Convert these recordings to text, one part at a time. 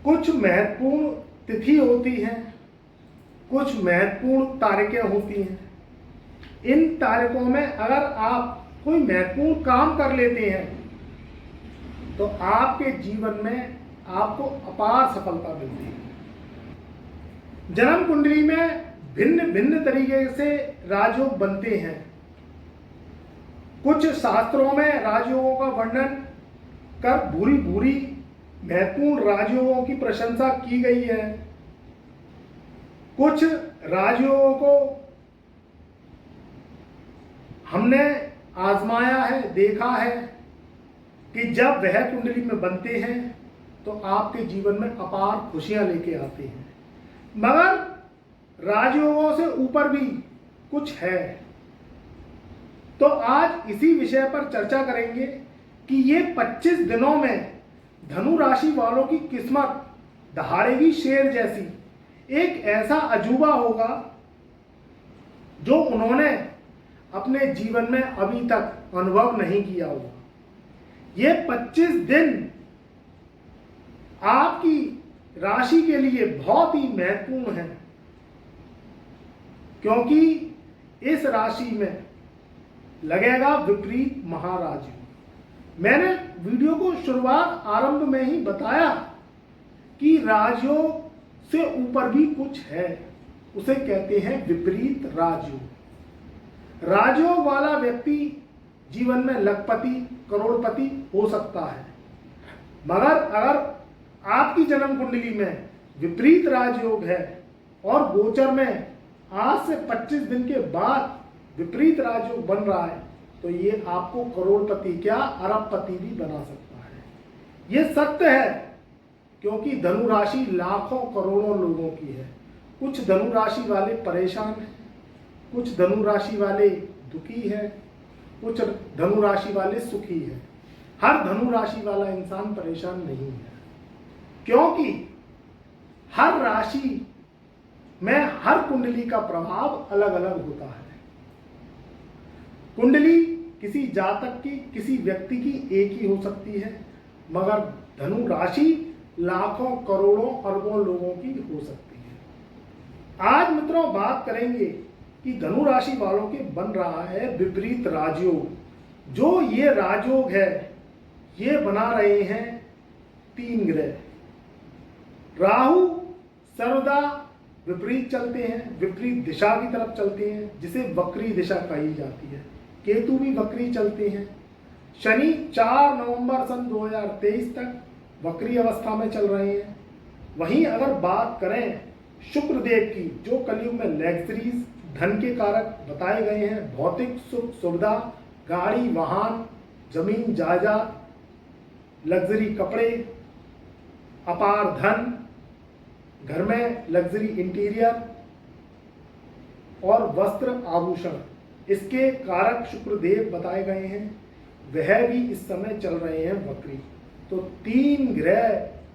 कुछ महत्वपूर्ण तिथि होती हैं, कुछ महत्वपूर्ण तारीखें होती हैं। इन तारीखों में अगर आप कोई महत्वपूर्ण काम कर लेते हैं तो आपके जीवन में आपको अपार सफलता मिलती है। जन्म कुंडली में भिन्न भिन्न तरीके से राजयोग बनते हैं। कुछ शास्त्रों में राजयोगों का वर्णन कर भूरी भूरी महत्वपूर्ण राजयोगों की प्रशंसा की गई है। कुछ राजयोगों को हमने आजमाया है, देखा है कि जब वह कुंडली में बनते हैं तो आपके जीवन में अपार खुशियां लेके आते हैं। मगर राजयोगों से ऊपर भी कुछ है। तो आज इसी विषय पर चर्चा करेंगे कि ये 25 दिनों में धनु राशि वालों की किस्मत दहाड़ेगी शेर जैसी। एक ऐसा अजूबा होगा जो उन्होंने अपने जीवन में अभी तक अनुभव नहीं किया होगा। ये 25 दिन आपकी राशि के लिए बहुत ही महत्वपूर्ण है, क्योंकि इस राशि में लगेगा विपरीत महाराजयोग। मैंने वीडियो को शुरुआत आरंभ में ही बताया कि राजयोग से ऊपर भी कुछ है, उसे कहते हैं विपरीत राजयोग। राजयोग वाला व्यक्ति जीवन में लखपति करोड़पति हो सकता है, मगर अगर आपकी जन्म कुंडली में विपरीत राजयोग है और गोचर में आज से 25 दिन के बाद विपरीत राजयोग बन रहा है तो ये आपको करोड़पति क्या अरबपति भी बना सकता है। ये सत्य है, क्योंकि धनु राशि लाखों करोड़ों लोगों की है। कुछ धनु राशि वाले परेशान हैं, कुछ धनु राशि वाले दुखी हैं, कुछ धनु राशि वाले सुखी हैं। हर धनु राशि वाला इंसान परेशान नहीं है, क्योंकि हर राशि में हर कुंडली का प्रभाव अलग अलग होता है। कुंडली किसी जातक की, किसी व्यक्ति की एक ही हो सकती है, मगर धनु राशि लाखों करोड़ों अरबों लोगों की हो सकती है। आज मित्रों बात करेंगे कि धनु राशि वालों के बन रहा है विपरीत राजयोग। जो ये राजयोग है ये बना रहे हैं 3 ग्रह। राहु सर्वदा विपरीत चलते हैं, विपरीत दिशा की तरफ चलते हैं, जिसे वक्री दिशा कही जाती है। केतु भी वक्री चलते हैं। शनि 4 नवंबर सन 2023 तक वक्री अवस्था में चल रहे हैं। वहीं अगर बात करें शुक्र देव की, जो कलयुग में लग्जरीज धन के कारक बताए गए हैं, भौतिक सुख सुविधा, गाड़ी वाहन, जमीन जायदाद, लग्जरी कपड़े, अपार धन, घर में लग्जरी इंटीरियर और वस्त्र आभूषण, इसके कारक शुक्रदेव बताए गए हैं। वह भी इस समय चल रहे हैं वक्री। तो 3 ग्रह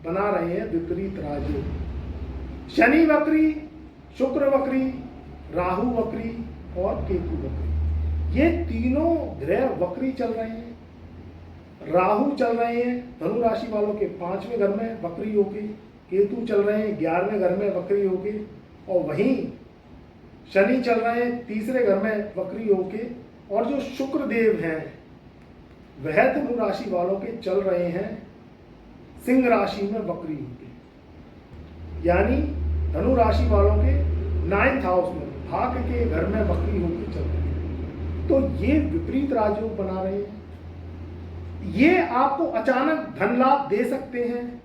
बना रहे हैं विपरीत राजयोग। शनि वक्री, शुक्र वक्री, राहु वक्री और केतु वक्री। ये तीनों ग्रह वक्री चल रहे हैं। राहु चल रहे हैं धनु राशि वालों के 5वें घर में वक्री होके, केतु चल रहे हैं 11वें घर में वक्री होके, और वहीं शनि चल रहे हैं 3रे घर में वक्री होके, और जो शुक्र देव हैं वह धनु राशि वालों के चल रहे हैं सिंह राशि में वक्री होके। यानी धनु राशि वालों के 9th हाउस में, भाग्य के घर में वक्री होके चल रहे हैं। तो ये विपरीत राजयोग बना रहे हैं। ये आपको अचानक धन लाभ दे सकते हैं,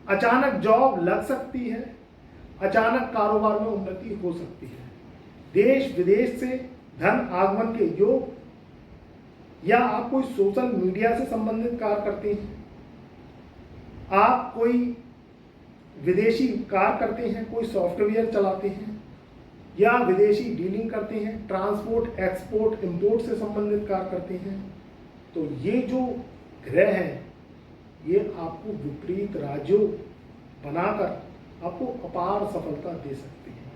अचानक जॉब लग सकती है, अचानक कारोबार में उन्नति हो सकती है, देश विदेश से धन आगमन के योग, या आप कोई सोशल मीडिया से संबंधित कार्य करते हैं, आप कोई विदेशी कार्य करते हैं, कोई सॉफ्टवेयर चलाते हैं, या विदेशी डीलिंग करते हैं, ट्रांसपोर्ट एक्सपोर्ट इंपोर्ट से संबंधित कार्य करते हैं, तो ये जो ग्रह हैं ये आपको विपरीत राजयोग बनाकर आपको अपार सफलता दे सकते हैं।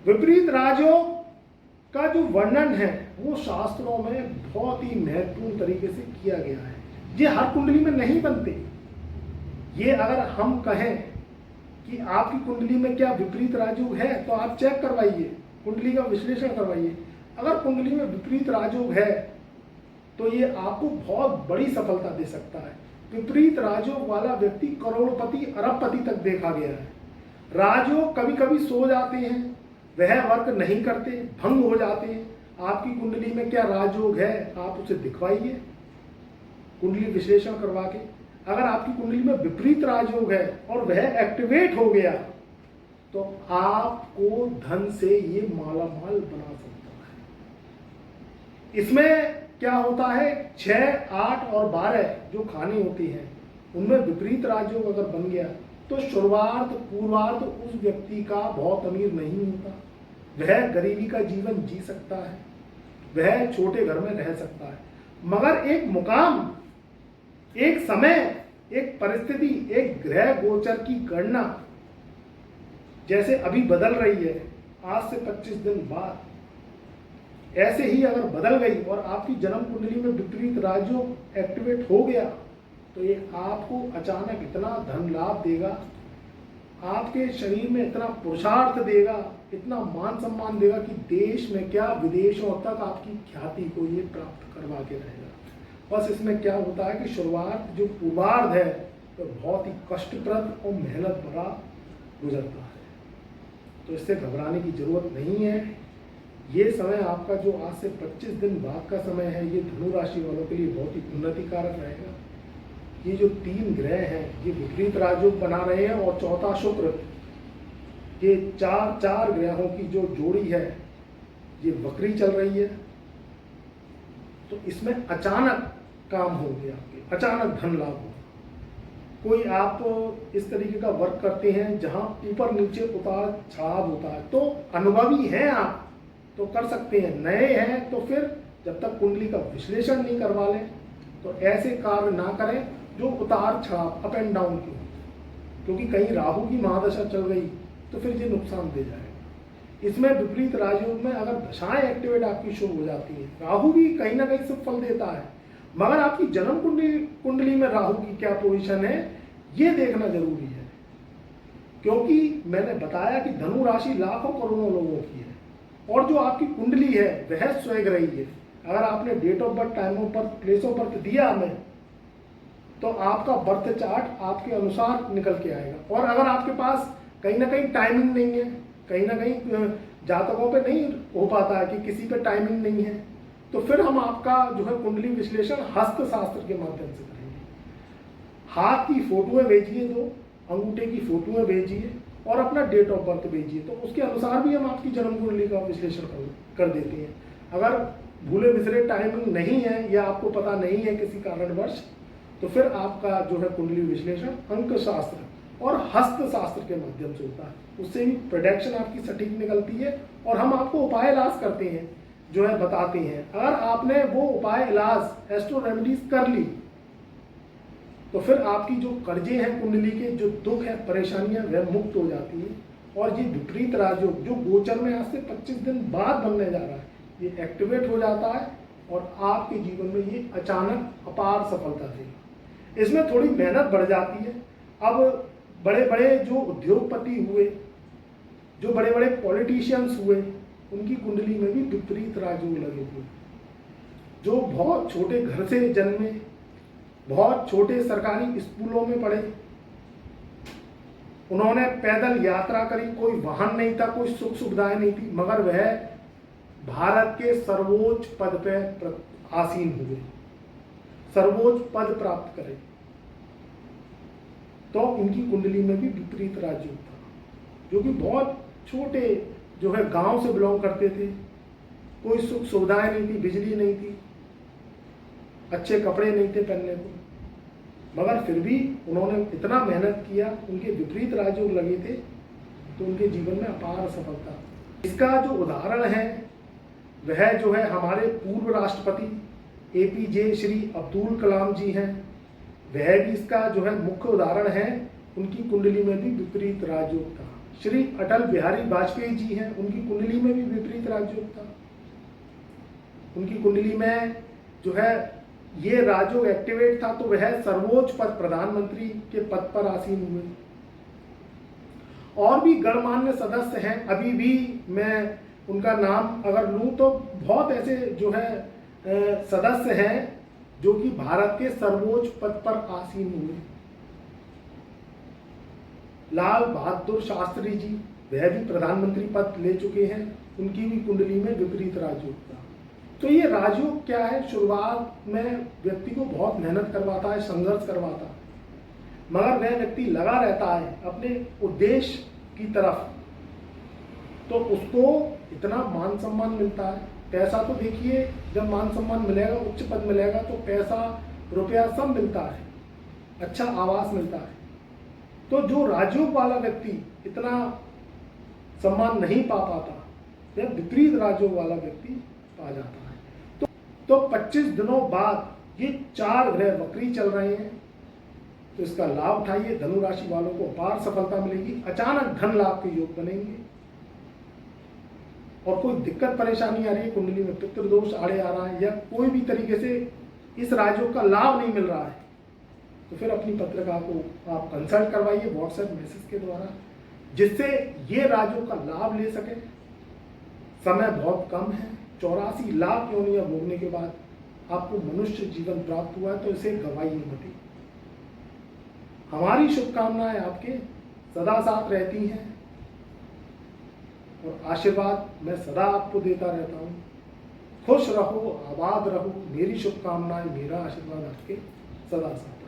विपरीत राजयोग का जो वर्णन है वो शास्त्रों में बहुत ही महत्वपूर्ण तरीके से किया गया है। ये हर कुंडली में नहीं बनते। ये अगर हम कहें कि आपकी कुंडली में क्या विपरीत राजयोग है, तो आप चेक करवाइए, कुंडली का विश्लेषण करवाइए। अगर कुंडली में विपरीत राजयोग है तो ये आपको बहुत बड़ी सफलता दे सकता है। विपरीत राजयोग वाला व्यक्ति करोड़पति अरबपति तक देखा गया है। राजयोग कभी कभी सो जाते हैं, वह वर्क नहीं करते, भंग हो जाते हैं। आपकी कुंडली में क्या राजयोग है, आप उसे दिखवाइए कुंडली विश्लेषण करवा के। अगर आपकी कुंडली में विपरीत राजयोग है और वह एक्टिवेट हो गया तो आपको धन से ये मालामाल बना सकता है। इसमें क्या होता है, 6, 8 और 12 जो खाने होते हैं उनमें विपरीत राजयोग अगर बन गया तो शुरुआत पूर्वार्ध उस व्यक्ति का बहुत अमीर नहीं होता, वह गरीबी का जीवन जी सकता है, वह छोटे घर में रह सकता है। मगर एक मुकाम, एक समय, एक परिस्थिति, एक ग्रह गोचर की गणना जैसे अभी बदल रही है, आज से 25 दिन बाद ऐसे ही अगर बदल गई और आपकी जन्म कुंडली में विपरीत राजयोग एक्टिवेट हो गया तो ये आपको अचानक इतना धन लाभ देगा, आपके शरीर में इतना पुरुषार्थ देगा, इतना मान सम्मान देगा कि देश में क्या विदेशों तक आपकी ख्याति को ये प्राप्त करवा के रहेगा। बस इसमें क्या होता है कि शुरुआत जो पूर्वार्ध है तो बहुत ही कष्टप्रद और मेहनत भरा गुजरता है, तो इससे घबराने की जरूरत नहीं है। ये समय आपका जो आज से 25 दिन बाद का समय है, ये धनु राशि वालों के लिए बहुत ही उन्नतिकारक रहेगा। ये जो 3 ग्रह हैं ये विपरीत राजयोग बना रहे हैं और चौथा शुक्र, ये 4 ग्रहों की जो जोड़ी है ये वक्री चल रही है। तो इसमें अचानक काम होंगे आपके, अचानक धन लाभ होगा। कोई आप इस तरीके का वर्क करते हैं जहां ऊपर नीचे उतार चढ़ाव होता है, तो अनुभवी हैं आप तो कर सकते हैं, नए हैं तो फिर जब तक कुंडली का विश्लेषण नहीं करवा लें तो ऐसे कार्य ना करें जो उतार चढ़ाव अप एंड डाउन की हो, क्योंकि कहीं राहु की महादशा चल गई तो फिर ये नुकसान दे जाएगा। इसमें विपरीत राजयोग में अगर दशाएं एक्टिवेट आपकी शुरू हो जाती है, राहु भी कहीं ना कहीं शुभ फल देता है, मगर आपकी जन्म कुंडली में राहु की क्या पोजीशन है ये देखना जरूरी है। क्योंकि मैंने बताया कि धनु राशि लाखों करोड़ों लोगों की है और जो आपकी कुंडली है वह स्वयं रही है। अगर आपने date of birth, time of birth, place of birth दिया हमें तो आपका बर्थ चार्ट आपके अनुसार निकल के आएगा। और अगर आपके पास कहीं ना कहीं टाइमिंग नहीं है, कहीं ना कहीं जातकों पे नहीं हो पाता है कि किसी पे टाइमिंग नहीं है, तो फिर हम आपका जो है कुंडली विश्लेषण हस्त शास्त्र के माध्यम से करेंगे। हाथ की फोटोएं भेजिए, 2 अंगूठे की फोटोएं भेजिए और अपना डेट ऑफ बर्थ भेजिए, तो उसके अनुसार भी हम आपकी जन्म कुंडली का विश्लेषण कर देते हैं। अगर भूले बिसरे टाइमिंग नहीं है या आपको पता नहीं है किसी कारणवश, तो फिर आपका जो है कुंडली विश्लेषण अंक शास्त्र और हस्त शास्त्र के माध्यम से होता है। उससे भी प्रेडिक्शन आपकी सटीक निकलती है और हम आपको उपाय इलाज करते हैं, जो है बताते हैं। अगर आपने वो उपाय इलाज एस्ट्रो रेमेडीज कर ली तो फिर आपकी जो कर्जे हैं कुंडली के, जो दुख है, परेशानियां, वह मुक्त हो जाती है। और ये विपरीत राजयोग जो गोचर में आज से 25 दिन बाद बनने जा रहा है, ये एक्टिवेट हो जाता है और आपके जीवन में ये अचानक अपार सफलता देगा। इसमें थोड़ी मेहनत बढ़ जाती है। अब बड़े बड़े जो उद्योगपति हुए, जो बड़े बड़े पॉलिटिशियंस हुए, उनकी कुंडली में भी विपरीत राजयोग लगे हुए। जो बहुत छोटे घर से जन्मे, बहुत छोटे सरकारी स्कूलों में पढ़े, उन्होंने पैदल यात्रा करी, कोई वाहन नहीं था, कोई सुख सुविधाएं नहीं थी, मगर वह भारत के सर्वोच्च पद पे आसीन हुए, सर्वोच्च पद प्राप्त करे। तो इनकी कुंडली में भी विपरीत राजयोग था, जो कि बहुत छोटे जो है गांव से बिलोंग करते थे, कोई सुख सुविधाएं नहीं थी, बिजली नहीं थी, अच्छे कपड़े नहीं थे पहनने को, मगर फिर भी उन्होंने इतना मेहनत किया, उनके विपरीत राजयोग लगे थे, तो उनके जीवन में अपार सफलता। इसका जो उदाहरण है वह जो है हमारे पूर्व राष्ट्रपति APJ श्री अब्दुल कलाम जी हैं, वह भी इसका जो है मुख्य उदाहरण है। उनकी कुंडली में भी विपरीत राजयोग था। श्री अटल बिहारी वाजपेयी जी हैं, उनकी कुंडली में भी विपरीत राजयोग था। उनकी कुंडली में जो है ये राजयोग एक्टिवेट था, तो वह सर्वोच्च पद प्रधानमंत्री के पद पर आसीन हुए। और भी गणमान्य सदस्य हैं, अभी भी मैं उनका नाम अगर लूँ तो बहुत ऐसे जो है सदस्य हैं जो कि भारत के सर्वोच्च पद पर आसीन हुए। लाल बहादुर शास्त्री जी, वह भी प्रधानमंत्री पद ले चुके हैं, उनकी भी कुंडली में विपरीत राजयोग था। तो ये राजयोग क्या है, शुरुआत में व्यक्ति को बहुत मेहनत करवाता है, संघर्ष करवाता है, मगर वह व्यक्ति लगा रहता है अपने उद्देश्य की तरफ, तो उसको इतना मान सम्मान मिलता है। पैसा तो देखिए, जब मान सम्मान मिलेगा, उच्च पद मिलेगा तो पैसा रुपया सब मिलता है, अच्छा आवास मिलता है। तो जो राजयोग वाला व्यक्ति इतना सम्मान नहीं पा पाता, वह विपरीत राजयोग वाला व्यक्ति पा जाता है। तो 25 दिनों बाद ये 4 ग्रह वक्री चल रहे हैं, तो इसका लाभ उठाइए। धनु राशि वालों को अपार सफलता मिलेगी, अचानक धन लाभ के योग बनेंगे। और कोई दिक्कत परेशानी आ रही है, कुंडली में पितृदोष आड़े आ रहा है, या कोई भी तरीके से इस राजयोग का लाभ नहीं मिल रहा है, तो फिर अपनी पत्रिका को आप कंसल्ट करवाइए व्हाट्सएप मैसेज के द्वारा, जिससे ये राजयोग का लाभ ले सके। समय बहुत कम है, 84 लाख योनियां भोगने के बाद आपको मनुष्य जीवन प्राप्त हुआ है, तो इसे गवाइए मत। हमारी शुभकामनाएं आपके सदा साथ रहती हैं और आशीर्वाद मैं सदा आपको देता रहता हूँ। खुश रहो, आबाद रहो, मेरी शुभकामनाएं, मेरा आशीर्वाद आपके सदा साथ।